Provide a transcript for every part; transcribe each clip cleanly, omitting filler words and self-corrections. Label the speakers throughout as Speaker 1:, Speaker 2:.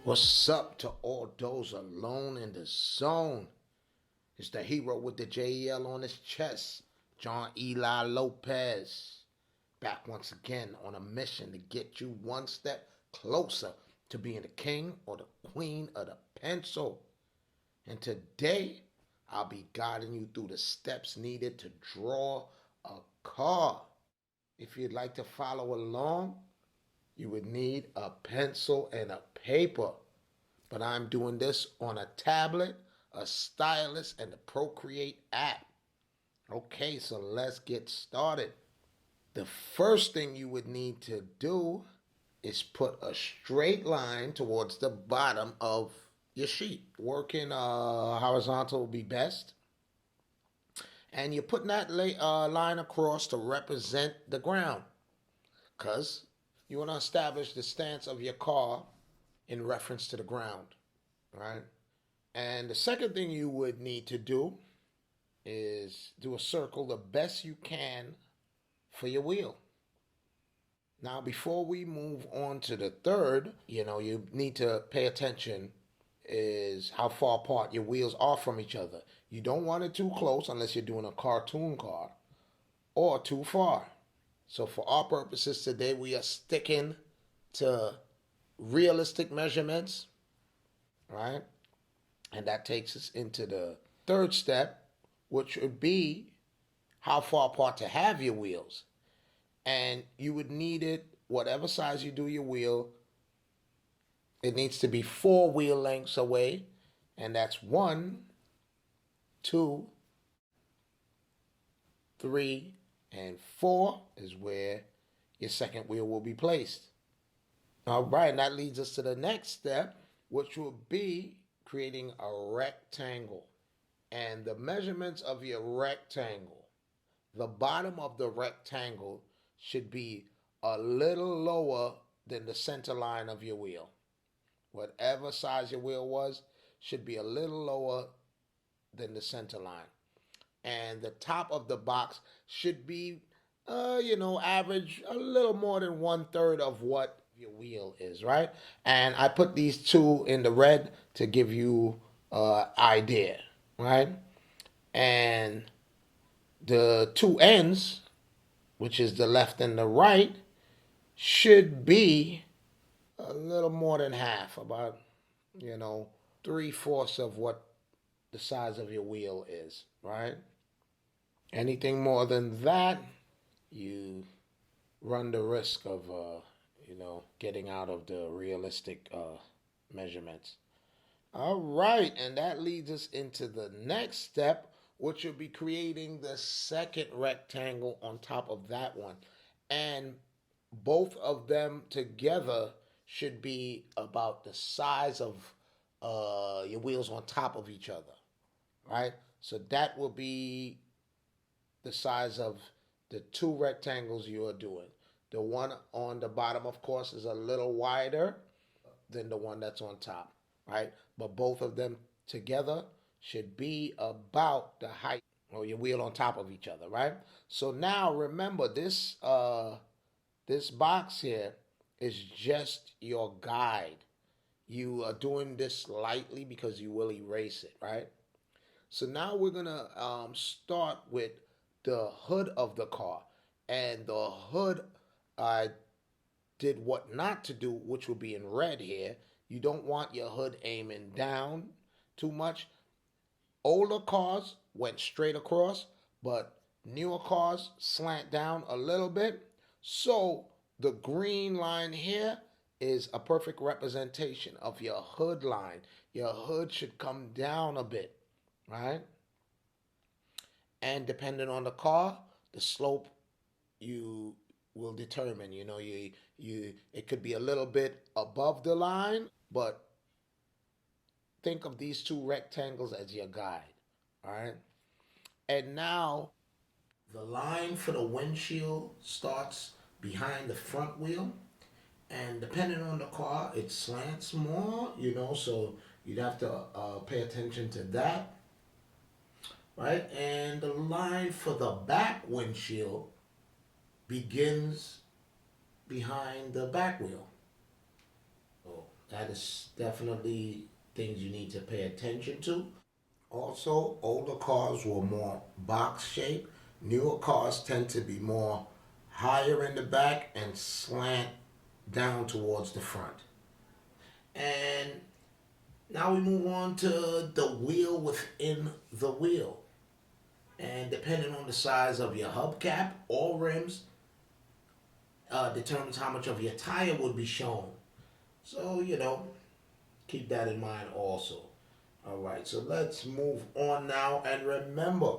Speaker 1: What's up to all those alone in the zone? It's the hero with the JEL on his chest, John Eli Lopez. Back once again on a mission to get you one step closer to being the king or the queen of the pencil. And today, I'll be guiding you through the steps needed to draw a card. If you'd like to follow along, you would need a pencil and a paper. But I'm doing this on a tablet, a stylus, and the Procreate app. Okay, so let's get started. The first thing you would need to do is put a straight line towards the bottom of your sheet. Working horizontal will be best. And you're putting that line across to represent the ground because you want to establish the stance of your car in reference to the ground, right? And the second thing you would need to do is do a circle the best you can for your wheel. Now, before we move on to the third, you need to pay attention is how far apart your wheels are from each other. You don't want it too close unless you're doing a cartoon car or too far. So for our purposes today, we are sticking to realistic measurements, right? And that takes us into the third step, which would be how far apart to have your wheels. And you would need it, whatever size you do your wheel, it needs to be 4 wheel lengths away. And that's 1, 2, 3, and 4 is where your second wheel will be placed. All right, and that leads us to the next step, which will be creating a rectangle. And the measurements of your rectangle, the bottom of the rectangle should be a little lower than the center line of your wheel. Whatever size your wheel was should be a little lower than the center line. And the top of the box should be, average a little more than 1/3 of what your wheel is, right? And I put these two in the red to give you idea, right? And the two ends, which is the left and the right, should be a little more than half, about, 3/4 of what the size of your wheel is, right? Anything more than that, you run the risk of, getting out of the realistic measurements. All right, and that leads us into the next step, which will be creating the second rectangle on top of that one. And both of them together should be about the size of your wheels on top of each other, right? So that will be the size of the two rectangles you are doing. The one on the bottom, of course, is a little wider than the one that's on top, right? But both of them together should be about the height or your wheel on top of each other, right? So now remember this box here is just your guide. You are doing this lightly because you will erase it, right? So now we're gonna start with the hood of the car, and the hood I did what not to do, which will be in red here. You don't want your hood aiming down too much. Older cars went straight across, but newer cars slant down a little bit. So the green line here is a perfect representation of your hood line. Your hood should come down a bit, right? And depending on the car, the slope you will determine. You it could be a little bit above the line, but think of these two rectangles as your guide. All right. And now the line for the windshield starts behind the front wheel. And depending on the car, it slants more, so you'd have to pay attention to that, right? And the line for the back windshield begins behind the back wheel. So That is definitely things you need to pay attention to. Also, older cars were more box shaped. Newer cars tend to be more higher in the back and slant down towards the front. And now we move on to the wheel within the wheel. And depending on the size of your hubcap or rims, determines how much of your tire would be shown. So, keep that in mind also. All right, so let's move on now. And remember,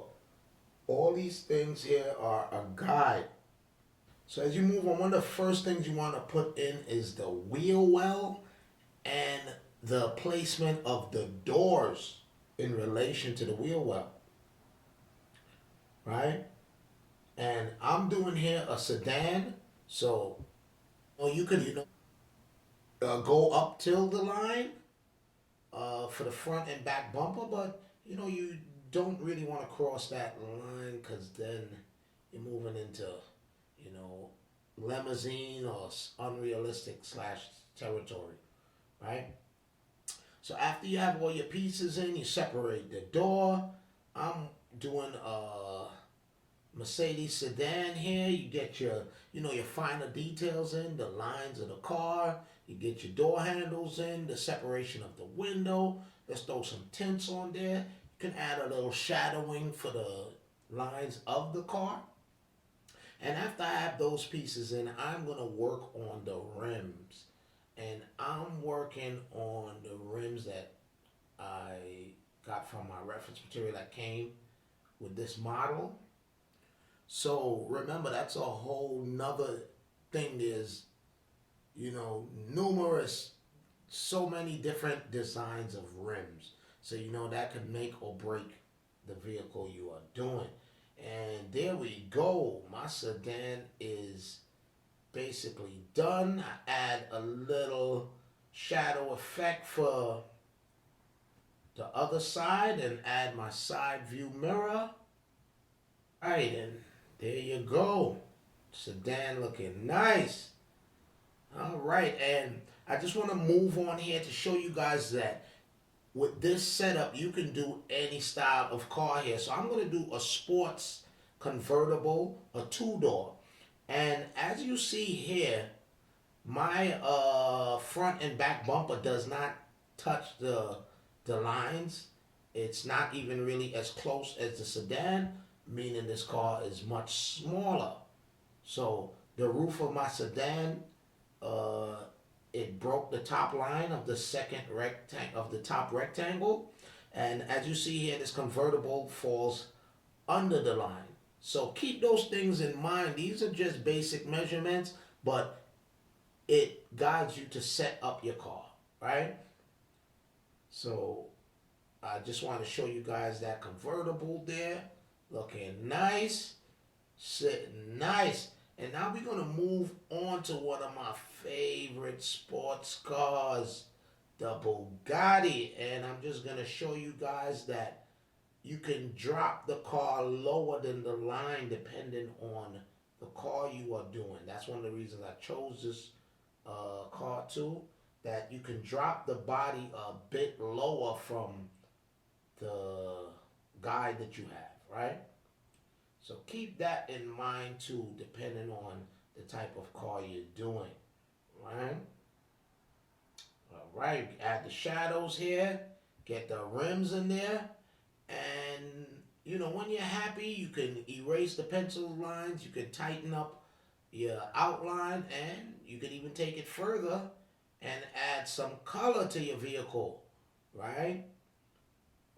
Speaker 1: all these things here are a guide. So as you move on, one of the first things you want to put in is the wheel well and the placement of the doors in relation to the wheel well, right? And I'm doing here a sedan, so you could go up till the line for the front and back bumper, but you don't really want to cross that line because then you're moving into you know limousine or unrealistic slash territory, right? So after you have all your pieces in, you separate the door. I'm doing a Mercedes sedan here. You get your finer details in, the lines of the car. You get your door handles in, the separation of the window. Let's throw some tints on there. You can add a little shadowing for the lines of the car. And after I have those pieces in, I'm going to work on the rims. And I'm working on the rims that I got from my reference material that came with this model. So remember, that's a whole nother thing. There's, numerous, so many different designs of rims. So, that could make or break the vehicle you are doing. And there we go. My sedan is basically done. I add a little shadow effect for the other side and add my side view mirror. All right, and there you go. Sedan looking nice. All right, and I just want to move on here to show you guys that with this setup, you can do any style of car here. So I'm going to do a sports convertible, a two-door. And as you see here, my front and back bumper does not touch the lines. It's not even really as close as the sedan, meaning this car is much smaller. So the roof of my sedan, uh, it broke the top line of the second rectangle of the top rectangle, and as you see here, this convertible falls under the line. So keep those things in mind. These are just basic measurements, but it guides you to set up your car, right? So I just want to show you guys that convertible there, looking nice, sitting nice. And now we're going to move on to one of my favorite sports cars, the Bugatti. And I'm just going to show you guys that you can drop the car lower than the line depending on the car you are doing. That's one of the reasons I chose this car too, that you can drop the body a bit lower from the guide that you have, right? So keep that in mind too, depending on the type of car you're doing, right? All right, add the shadows here, get the rims in there, and when you're happy, you can erase the pencil lines, you can tighten up your outline, and you can even take it further and add some color to your vehicle, right?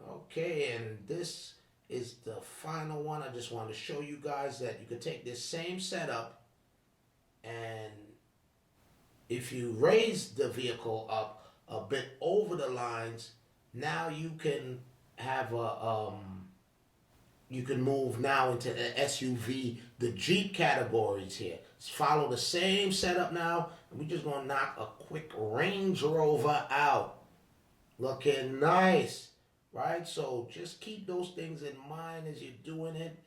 Speaker 1: Okay, and this is the final one. I just want to show you guys that you can take this same setup, and if you raise the vehicle up a bit over the lines, now you can have you can move now into the SUV, the Jeep categories here. Let's follow the same setup now, and we're just gonna knock a quick Range Rover out. Looking nice, right? So just keep those things in mind as you're doing it.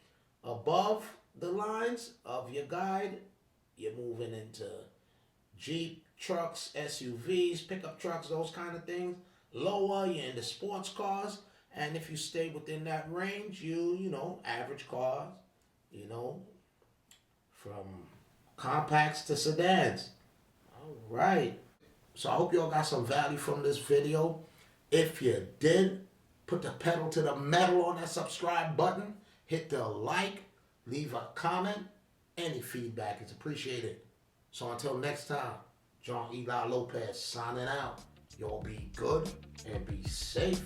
Speaker 1: Above the lines of your guide, you're moving into Jeep, trucks, SUVs, pickup trucks, those kind of things. Lower, you're into sports cars. And if you stay within that range, you know, average cars, you know, from compacts to sedans. All right. So I hope y'all got some value from this video. If you did, put the pedal to the metal on that subscribe button. Hit the like. Leave a comment. Any feedback is appreciated. So until next time, John Eli Lopez signing out. Y'all be good and be safe.